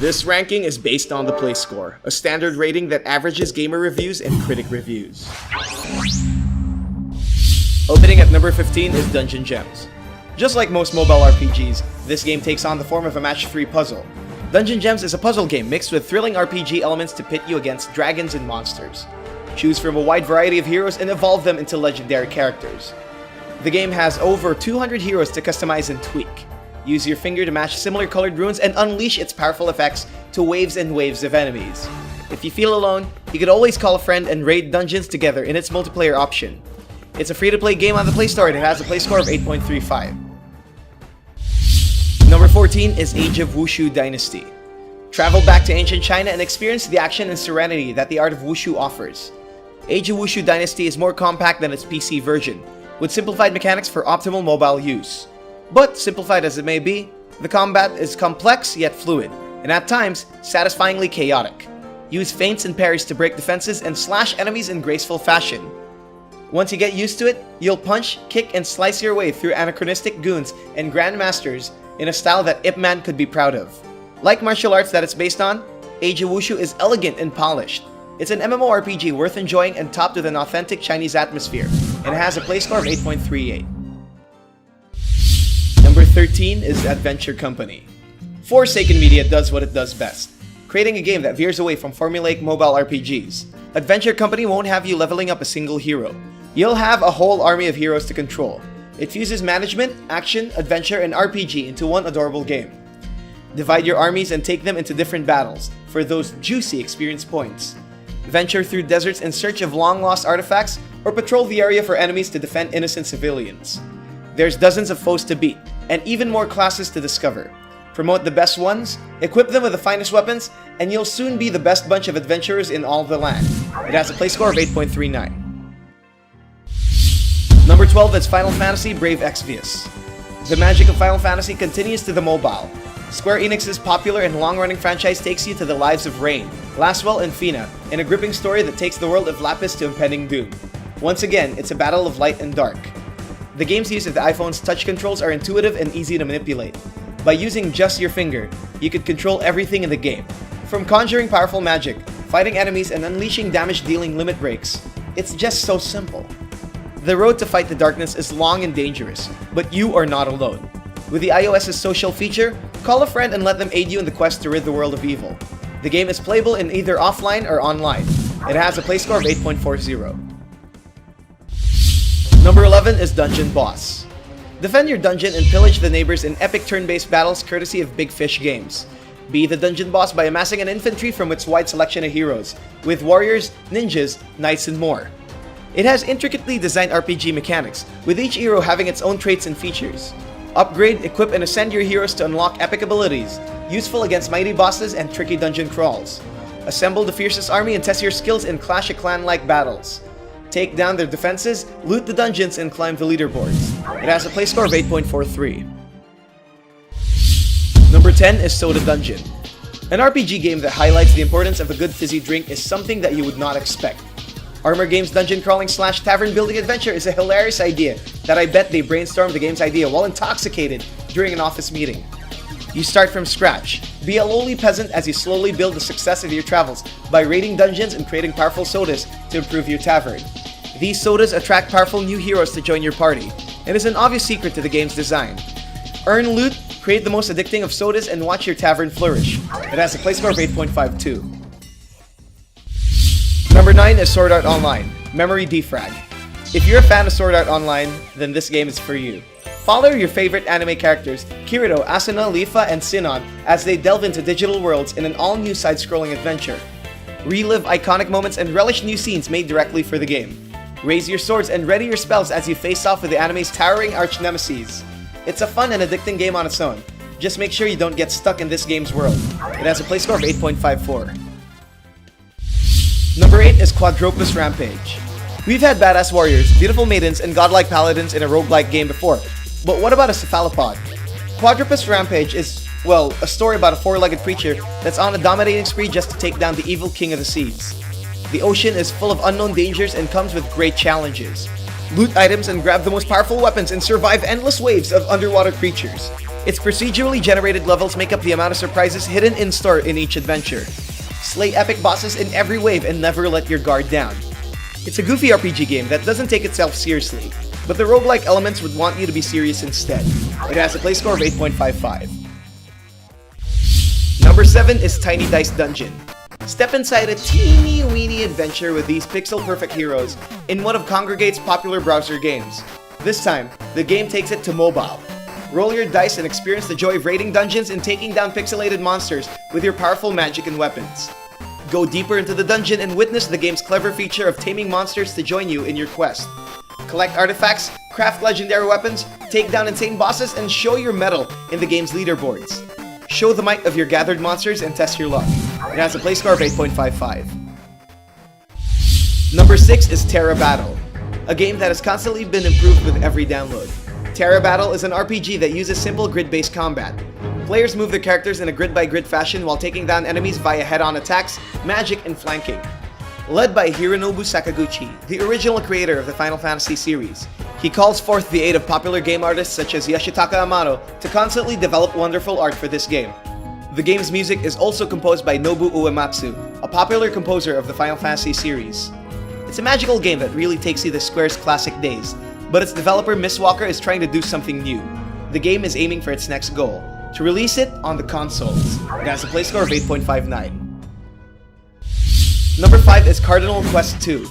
This ranking is based on the Play Score, a standard rating that averages gamer reviews and critic reviews. Opening at number 15 is Dungeon Gems. Just like most mobile RPGs, this game takes on the form of a match-3 puzzle. Dungeon Gems is a puzzle game mixed with thrilling RPG elements to pit you against dragons and monsters. Choose from a wide variety of heroes and evolve them into legendary characters. The game has over 200 heroes to customize and tweak. Use your finger to match similar colored runes and unleash its powerful effects to waves and waves of enemies. If you feel alone, you could always call a friend and raid dungeons together in its multiplayer option. It's a free-to-play game on the Play Store and it has a Play Score of 8.35. Number 14 is Age of Wushu Dynasty. Travel back to ancient China and experience the action and serenity that the art of Wushu offers. Age of Wushu Dynasty is more compact than its PC version, with simplified mechanics for optimal mobile use. But, simplified as it may be, the combat is complex yet fluid, and at times, satisfyingly chaotic. Use feints and parries to break defenses and slash enemies in graceful fashion. Once you get used to it, you'll punch, kick, and slice your way through anachronistic goons and grandmasters in a style that Ip Man could be proud of. Like martial arts that it's based on, Age of Wushu is elegant and polished. It's an MMORPG worth enjoying and topped with an authentic Chinese atmosphere, and it has a Play Score of 8.38. Number 13 is Adventure Company. Forsaken Media does what it does best, creating a game that veers away from formulaic mobile RPGs. Adventure Company won't have you leveling up a single hero. You'll have a whole army of heroes to control. It fuses management, action, adventure, and RPG into one adorable game. Divide your armies and take them into different battles for those juicy experience points. Venture through deserts in search of long-lost artifacts, or patrol the area for enemies to defend innocent civilians. There's dozens of foes to beat, and even more classes to discover. Promote the best ones, equip them with the finest weapons, and you'll soon be the best bunch of adventurers in all the land. It has a Play Score of 8.39. Number 12 is Final Fantasy Brave Exvius. The magic of Final Fantasy continues to the mobile. Square Enix's popular and long-running franchise takes you to the lives of Rain, Laswell, and Fina in a gripping story that takes the world of Lapis to impending doom. Once again, it's a battle of light and dark. The game's use of the iPhone's touch controls are intuitive and easy to manipulate. By using just your finger, you could control everything in the game. From conjuring powerful magic, fighting enemies, and unleashing damage-dealing limit breaks, it's just so simple. The road to fight the darkness is long and dangerous, but you are not alone. With the iOS's social feature, call a friend and let them aid you in the quest to rid the world of evil. The game is playable in either offline or online. It has a Play Score of 8.40. Number 11 is Dungeon Boss. Defend your dungeon and pillage the neighbors in epic turn-based battles courtesy of Big Fish Games. Be the dungeon boss by amassing an infantry from its wide selection of heroes, with warriors, ninjas, knights, and more. It has intricately designed RPG mechanics, with each hero having its own traits and features. Upgrade, equip, and ascend your heroes to unlock epic abilities, useful against mighty bosses and tricky dungeon crawls. Assemble the fiercest army and test your skills in Clash of Clan-like battles. Take down their defenses, loot the dungeons, and climb the leaderboards. It has a Play Score of 8.43. Number 10 is Soda Dungeon. An RPG game that highlights the importance of a good fizzy drink is something that you would not expect. Armor Games' dungeon crawling / tavern building adventure is a hilarious idea that I bet they brainstormed the game's idea while intoxicated during an office meeting. You start from scratch. Be a lowly peasant as you slowly build the success of your travels by raiding dungeons and creating powerful sodas to improve your tavern. These sodas attract powerful new heroes to join your party, and is an obvious secret to the game's design. Earn loot, create the most addicting of sodas, and watch your tavern flourish. It has a Play Score of 8.52. Number 9 is Sword Art Online, Memory Defrag. If you're a fan of Sword Art Online, then this game is for you. Follow your favorite anime characters, Kirito, Asuna, Leafa, and Sinon, as they delve into digital worlds in an all-new side-scrolling adventure. Relive iconic moments and relish new scenes made directly for the game. Raise your swords and ready your spells as you face off with the anime's towering arch-nemesis. It's a fun and addicting game on its own. Just make sure you don't get stuck in this game's world. It has a Play Score of 8.54. Number 8 is Quadropus Rampage. We've had badass warriors, beautiful maidens, and godlike paladins in a roguelike game before, but what about a cephalopod? Quadropus Rampage is, well, a story about a four-legged creature that's on a dominating spree just to take down the evil king of the seas. The ocean is full of unknown dangers and comes with great challenges. Loot items and grab the most powerful weapons and survive endless waves of underwater creatures. Its procedurally generated levels make up the amount of surprises hidden in store in each adventure. Slay epic bosses in every wave and never let your guard down. It's a goofy RPG game that doesn't take itself seriously, but the roguelike elements would want you to be serious instead. It has a play score of 8.55. Number 7 is Tiny Dice Dungeon. Step inside a teeny-weeny adventure with these pixel-perfect heroes in one of Kongregate's popular browser games. This time, the game takes it to mobile. Roll your dice and experience the joy of raiding dungeons and taking down pixelated monsters with your powerful magic and weapons. Go deeper into the dungeon and witness the game's clever feature of taming monsters to join you in your quest. Collect artifacts, craft legendary weapons, take down insane bosses, and show your mettle in the game's leaderboards. Show the might of your gathered monsters and test your luck. It has a play score of 8.55. Number 6 is Terra Battle, a game that has constantly been improved with every download. Terra Battle is an RPG that uses simple grid-based combat. Players move their characters in a grid-by-grid fashion while taking down enemies via head-on attacks, magic, and flanking. Led by Hironobu Sakaguchi, the original creator of the Final Fantasy series, he calls forth the aid of popular game artists such as Yoshitaka Amano to constantly develop wonderful art for this game. The game's music is also composed by Nobu Uematsu, a popular composer of the Final Fantasy series. It's a magical game that really takes you to Square's classic days, but its developer Miss Walker is trying to do something new. The game is aiming for its next goal, to release it on the consoles. It has a play score of 8.59. Number 5 is Cardinal Quest 2.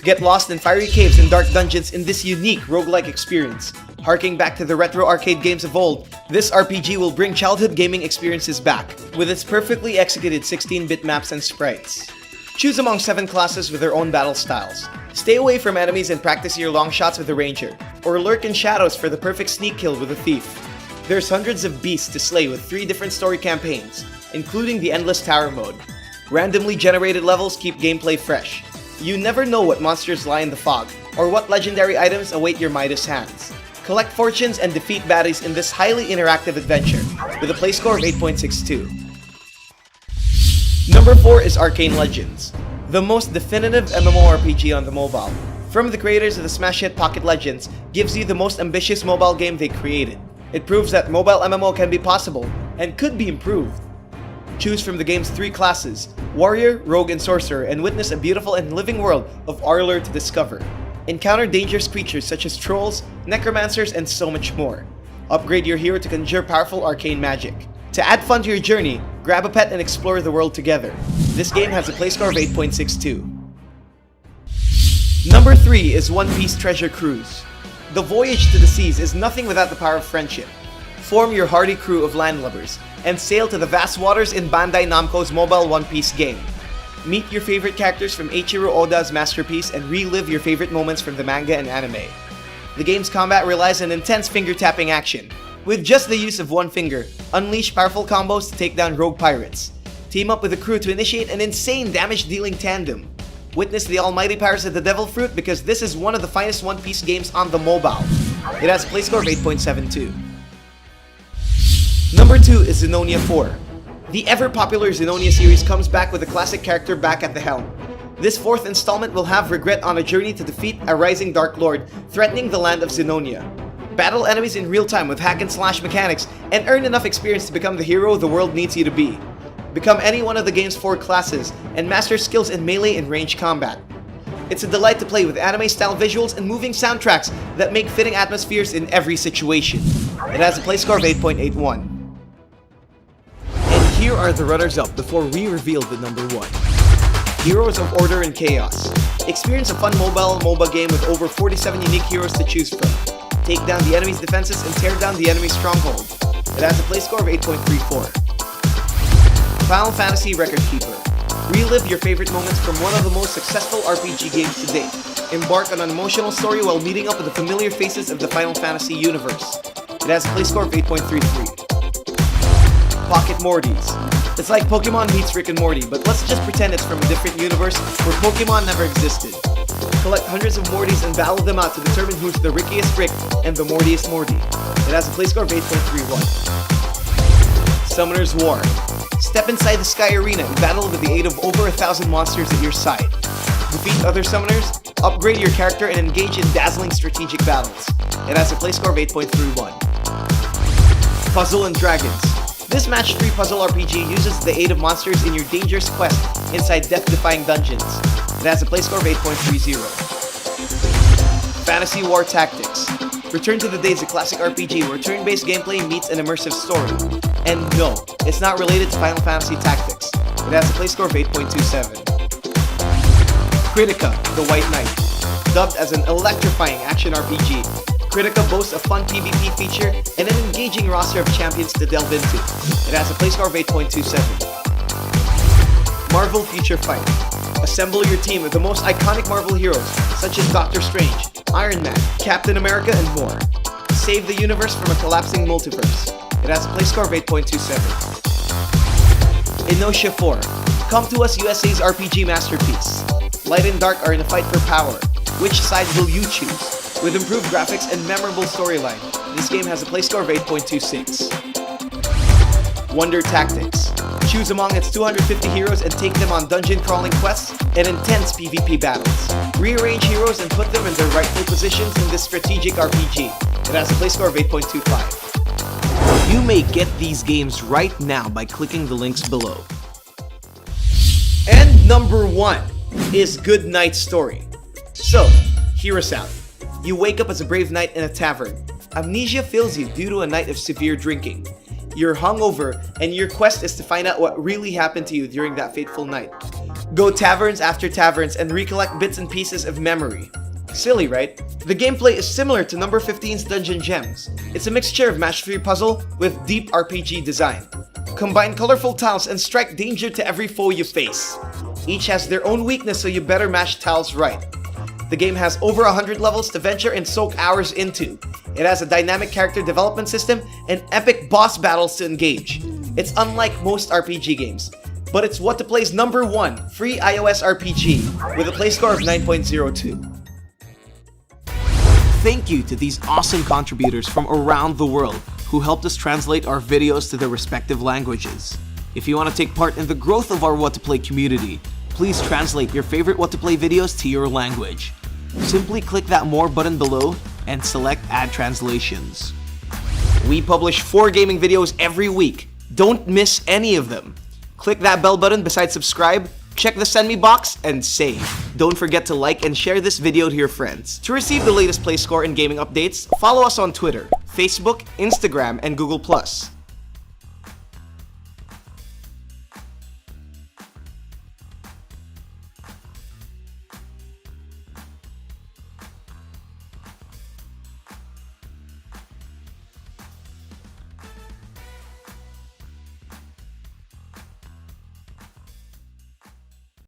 Get lost in fiery caves and dark dungeons in this unique roguelike experience. Harking back to the retro arcade games of old, this RPG will bring childhood gaming experiences back, with its perfectly executed 16-bit maps and sprites. Choose among 7 classes with their own battle styles. Stay away from enemies and practice your long shots with the ranger, or lurk in shadows for the perfect sneak kill with a thief. There's hundreds of beasts to slay with 3 different story campaigns, including the Endless Tower mode. Randomly generated levels keep gameplay fresh. You never know what monsters lie in the fog, or what legendary items await your Midas hands. Collect fortunes and defeat baddies in this highly interactive adventure, with a play score of 8.62. Number 4 is Arcane Legends, the most definitive MMORPG on the mobile. From the creators of the smash hit Pocket Legends, gives you the most ambitious mobile game they created. It proves that mobile MMO can be possible, and could be improved. Choose from the game's 3 classes, Warrior, Rogue, and Sorcerer, and witness a beautiful and living world of Arlor to discover. Encounter dangerous creatures such as trolls, necromancers, and so much more. Upgrade your hero to conjure powerful arcane magic. To add fun to your journey, grab a pet and explore the world together. This game has a play score of 8.62. Number 3 is One Piece Treasure Cruise. The voyage to the seas is nothing without the power of friendship. Form your hardy crew of landlubbers, and sail to the vast waters in Bandai Namco's mobile One Piece game. Meet your favorite characters from Eiichiro Oda's masterpiece and relive your favorite moments from the manga and anime. The game's combat relies on intense finger-tapping action. With just the use of one finger, unleash powerful combos to take down rogue pirates. Team up with a crew to initiate an insane damage-dealing tandem. Witness the almighty powers of the Devil Fruit because this is one of the finest One Piece games on the mobile. It has a play score of 8.72. Number 2 is Xenonia 4. The ever-popular Xenonia series comes back with a classic character back at the helm. This 4th installment will have Regret on a journey to defeat a rising Dark Lord threatening the land of Xenonia. Battle enemies in real time with hack-and-slash mechanics, and earn enough experience to become the hero the world needs you to be. Become any one of the game's 4 classes, and master skills in melee and ranged combat. It's a delight to play with anime-style visuals and moving soundtracks that make fitting atmospheres in every situation. It has a play score of 8.81. And here are the runners-up before we reveal the number 1. Heroes of Order and Chaos. Experience a fun mobile MOBA game with over 47 unique heroes to choose from. Take down the enemy's defenses and tear down the enemy's stronghold. It has a play score of 8.34. Final Fantasy Record Keeper. Relive your favorite moments from one of the most successful RPG games to date. Embark on an emotional story while meeting up with the familiar faces of the Final Fantasy universe. It has a play score of 8.33. Pocket Mortys. It's like Pokemon meets Rick and Morty, but let's just pretend it's from a different universe where Pokemon never existed. Collect hundreds of Mortys and battle them out to determine who's the Rickiest Rick and the Mortiest Morty. It has a play score of 8.31. Summoner's War. Step inside the Sky Arena and battle with the aid of over 1,000 monsters at your side. Defeat other summoners, upgrade your character, and engage in dazzling strategic battles. It has a play score of 8.31. Puzzle and Dragons. This match-3 puzzle RPG uses the aid of monsters in your dangerous quest inside death-defying dungeons. It has a play score of 8.30. Fantasy War Tactics. Return to the days of classic RPG where turn-based gameplay meets an immersive story. And no, it's not related to Final Fantasy Tactics. It has a play score of 8.27. Critica, the White Knight. Dubbed as an electrifying action RPG, Critica boasts a fun PvP feature and an engaging roster of champions to delve into. It has a play score of 8.27. Marvel Future Fight. Assemble your team of the most iconic Marvel heroes such as Doctor Strange, Iron Man, Captain America, and more. Save the universe from a collapsing multiverse. It has a play score of 8.27. Inosha 4. Come to us, USA's RPG masterpiece. Light and Dark are in a fight for power. Which side will you choose? With improved graphics and memorable storyline, this game has a play score of 8.26. Wonder Tactics. Choose among its 250 heroes and take them on dungeon crawling quests and intense PvP battles. Rearrange heroes and put them in their rightful positions in this strategic RPG. It has a play score of 8.25. You may get these games right now by clicking the links below. And number 1 is Good Night Story. So, hear us out. You wake up as a brave knight in a tavern. Amnesia fills you due to a night of severe drinking. You're hungover, and your quest is to find out what really happened to you during that fateful night. Go taverns after taverns and recollect bits and pieces of memory. Silly, right? The gameplay is similar to number 15's Dungeon Gems. It's a mixture of match-3 puzzle with deep RPG design. Combine colorful tiles and strike danger to every foe you face. Each has their own weakness, so you better match tiles right. The game has over 100 levels to venture and soak hours into. It has a dynamic character development system and epic boss battles to engage. It's unlike most RPG games, but it's What to Play's number 1 free iOS RPG with a play score of 9.02. Thank you to these awesome contributors from around the world who helped us translate our videos to their respective languages. If you want to take part in the growth of our What to Play community, please translate your favorite What to Play videos to your language. Simply click that More button below and select Add Translations. We publish 4 gaming videos every week. Don't miss any of them. Click that bell button beside subscribe, check the send me box, and save. Don't forget to like and share this video to your friends. To receive the latest play score and gaming updates, follow us on Twitter, Facebook, Instagram, and Google+.